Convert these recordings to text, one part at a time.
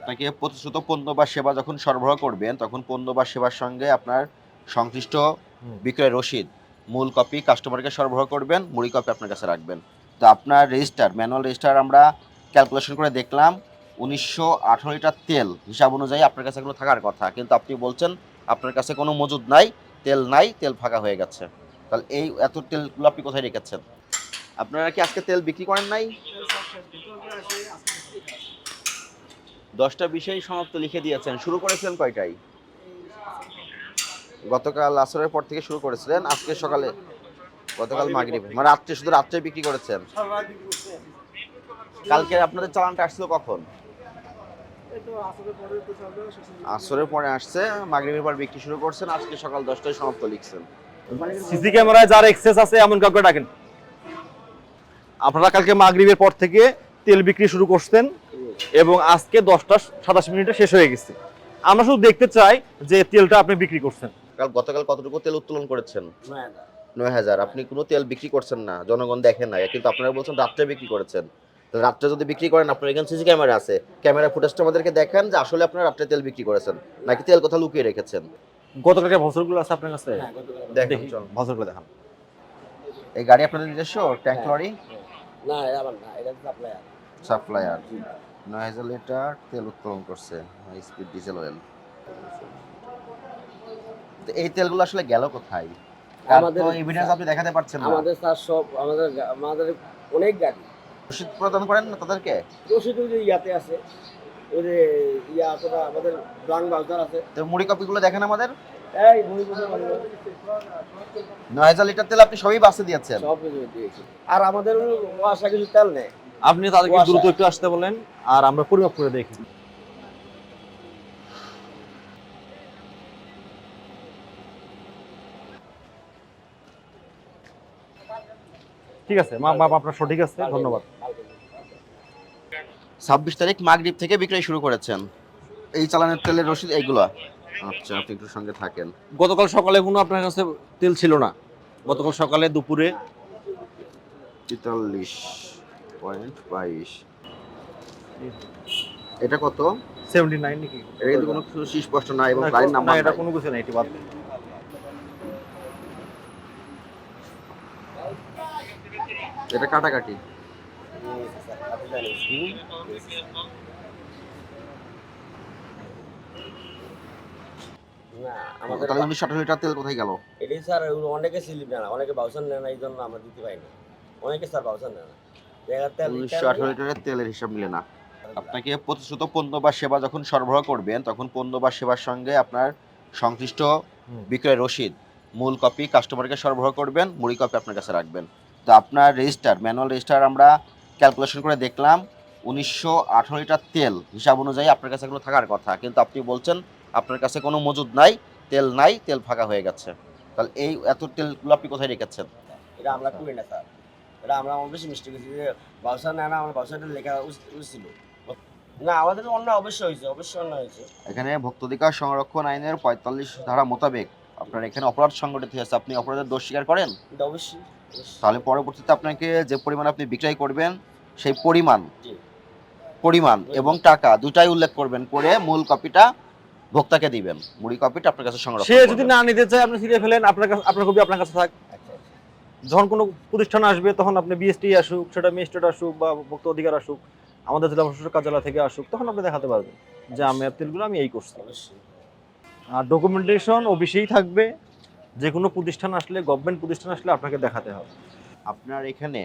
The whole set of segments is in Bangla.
আপনাকে প্রতিশ্রুত পণ্য বা সেবা যখন সরবরাহ করবেন তখন পণ্য বা সেবার সঙ্গে আপনার সংশ্লিষ্ট বিক্রয় রসিদ মূল কপি কাস্টমারকে সরবরাহ করবেন, মুড়ি কপি আপনার কাছে রাখবেন। তো আপনার রেজিস্টার ম্যানুয়াল রেজিস্টার আমরা ক্যালকুলেশন করে দেখলাম 1918 লিটার তেল হিসাব অনুযায়ী আপনার কাছে এগুলো থাকার কথা, কিন্তু আপনি বলছেন আপনার কাছে কোনো মজুদ নাই, তেল ফাঁকা হয়ে গেছে। তাহলে এই এত তেলগুলো আপনি কোথায় রেখেছেন? আপনারা কি আজকে তেল বিক্রি করেন নাই? 10টা বিষয় সমাপ্ত লিখে দিয়েছেন। শুরু করেছিলেন কয়টায়? গতকাল আসরের পর থেকে শুরু করেছিলেন, আজকে সকালে? গতকাল মাগরিবে, মানে রাত্রে, শুধু রাত্রে বিক্রি করেছেন? কালকে আপনাদের চালানটা আসছিল কখন? আসরের পরে আসছে, মাগরিবের পর বিক্রি শুরু করছেন, আজকে সকাল 10টায় সমাপ্ত লিখছেন। সিসি ক্যামেরায় যার এক্সেস আছে এমন কাউকে ডাকেন। আপনারা কালকে মাগরিবের পর থেকে তেল বিক্রি শুরু করছেন এবং আজকে 10টা 27 মিনিটে শেষ হয়ে গেছে। আমরা শুধু দেখতে চাই যে তেলটা আপনি বিক্রি করছেন। গতকাল কতটুকু তেল উত্তোলন করেছেন? 9,000। আপনি কোনো তেল বিক্রি করছেন না, জনগণ দেখে না, কিন্তু আপনারা বলছেন রাত্রে বিক্রি করেছেন। তো রাত্রে যদি বিক্রি করেন, আপনার এখানে সিসি ক্যামেরা আছে, ক্যামেরা ফুটেজটা আমাদেরকে দেখেন যে আসলে আপনারা রাত্রে তেল বিক্রি করেছেন নাকি তেল কোথাও লুকিয়ে রেখেছেন। গতকালকে বছরগুলো আছে আপনার কাছে? দেখেন, দেখি বছরগুলো দেখান। এই গাড়ি আপনাদের নিজস্ব ট্যাঙ্ক লরি? না, আমার না, এটা সাপ্লায়ার। সাপ্লায়ার 9,000 লিটার তেল উত্তোলন করছে, হাই স্পিড ডিজেল অয়েল। তো এই তেলগুলো আসলে গেল কোথায়? আমাদের এভিডেন্স আপনি দেখাতে পারছেন না। আমাদের স্যার সব আমাদের অনেক গাড়ি রসিদ প্রদান করেন না তাদেরকে? রসিদ ওই যে ইয়াতে আছে, ওই যে ইয়া আছে, আমাদের ব্লাঙ্ক বাজার আছে। তো মুড়ি কপিগুলো দেখেন আমাদের। এই ভূমি পূজা মানে 9,000 লিটার তেল আপনি সবই বাসে দিয়েছেন। সব কিছু দিয়েছি। আর আমাদের ওয়াসা কিছু তেল নেই। আপনি তাদেরকে কুয়াশা। দ্রুত একটু আসতে বলেন আর আমরা পরিমাপ করে দেখি। ঠিক আছে, মাপ আপনার সঠিক আছে, ধন্যবাদ। 26 তারিখ মাগরিব থেকে বিক্রয় শুরু করেছেন। এই চালানের তেলের রসিদ এইগুলো। আচ্ছা, আপনি একটু সঙ্গে থাকেন। গতকাল সকালে কোনো আপনার কাছে তেল ছিল না? গতকাল সকালে দুপুরে 43.22। এটা কত? 79 নাকি? এটা কিন্তু কোনো কিছু সুস্পষ্ট নাই এবং না, গাড়ির নাম্বার এটা নাই। কোনো কিছু নাই, এটি বাদ দিন। এটা কাটাকাটি। না, আমাদের তাহলে 1918 লিটার তেল কোথায় গেল? এটাই স্যার অনেকে স্লিপ নেয় না, অনেকে বাউচার নেয় না, এই জন্য আমরা দিতে পারি না। অনেকে স্যার বাউচার নেয় না। 1918 লিটারের তেলের হিসাব মিলে না। আপনাকে প্রতিশ্রুত পণ্য বা সেবা যখন সরবরাহ করবেন তখন পণ্য বা সেবার সঙ্গে আপনার সংশ্লিষ্ট বিক্রয় রসিদ মূল কপি কাস্টমারকে সরবরাহ করবেন, মুড়ি কপি আপনার কাছে রাখবেন। তো আপনার রেজিস্টার ম্যানুয়াল রেজিস্টার আমরা ক্যালকুলেশন করে দেখলাম 1918 লিটার তেল হিসাব অনুযায়ী আপনার কাছে এগুলো থাকার কথা, কিন্তু আপনি বলছেন আপনার কাছে কোনো মজুদ নাই, তেল ফাঁকা হয়ে গেছে। তাহলে এই এত তেলগুলো আপনি কোথায় রেখেছেন? এটা আমরা করি না স্যার। এটা আমরা বেশি মিস্টেক করেছি যে বাউচার নেয় না, আমার বাউচারটা লেখা উচিত ছিল। না, আমাদের অন্যায় অবশ্যই হয়েছে, অবশ্যই অন্যায় হয়েছে। এখানে ভোক্তাধিকার সংরক্ষণ আইনের 45 ধারা মোতাবেক আপনার এখানে অপরাধ সংগঠিত হয়েছে, আপনি অপরাধের দোষ স্বীকার করেন? এটা অবশ্যই। তাহলে পরবর্তীতে আপনাকে যে পরিমাণ আপনি বিক্রয় করবেন সেই জি। পরিমাণ এবং টাকা দুটাই উল্লেখ করবেন, করে মূল কপিটা ভোক্তাকে দিবেন, মুড়ি কপিটা আপনার কাছে সে সংরক্ষণ যদি করবেন। না নিতে চায় আপনি ছিঁড়ে ফেলেন, আপনার কপি আপনার কাছে থাক। আচ্ছা, যখন কোনো প্রতিষ্ঠান আসবে তখন আপনি বিএসটি আসুক, সেটা ম্যাজিস্ট্রেট আসুক বা ভোক্তা অধিকার আসুক, আমাদের জেলা প্রশাসক কার্যালয় থেকে আসুক, তখন আপনি দেখাতে পারবেন যে আমি তেলগুলো আমি এই করছি। অবশ্যই। আর ডকুমেন্টেশন অফিসেই থাকবে। যে কোনো প্রতিষ্ঠান আসলে, গভর্নমেন্ট প্রতিষ্ঠান আসলে আপনাকে দেখাতে হবে। আপনার এখানে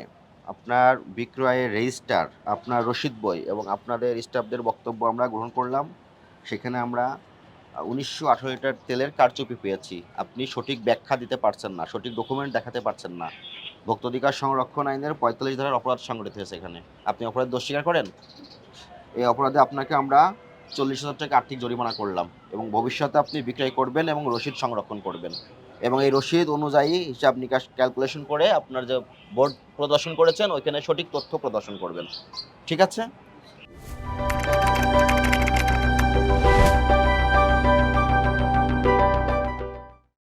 আপনার বিক্রয়ের রেজিস্টার, আপনার রসিদ বই এবং আপনাদের স্টাফদের বক্তব্য আমরা গ্রহণ করলাম। সেখানে আমরা 1918 লিটার তেলের কারচুপি পেয়েছি। আপনি সঠিক ব্যাখ্যা দিতে পারছেন না, সঠিক ডকুমেন্ট দেখাতে পারছেন না। ভোক্তাধিকার সংরক্ষণ আইনের 45 ধারার অপরাধ সংগঠিত হয়েছে এখানে। আপনি অপরাধ দোষ স্বীকার করেন? এই অপরাধে আপনাকে আমরা 40,000 টাকা আর্থিক জরিমানা করলাম এবং ভবিষ্যতে আপনি বিক্রয় করবেন এবং রসিদ সংরক্ষণ করবেন এবং এই রসিদ অনুযায়ী হিসাব নিকাশ ক্যালকুলেশন করে আপনার যে বোর্ড প্রদর্শন করেছেন ওইখানে সঠিক তথ্য প্রদর্শন করবেন। ঠিক আছে?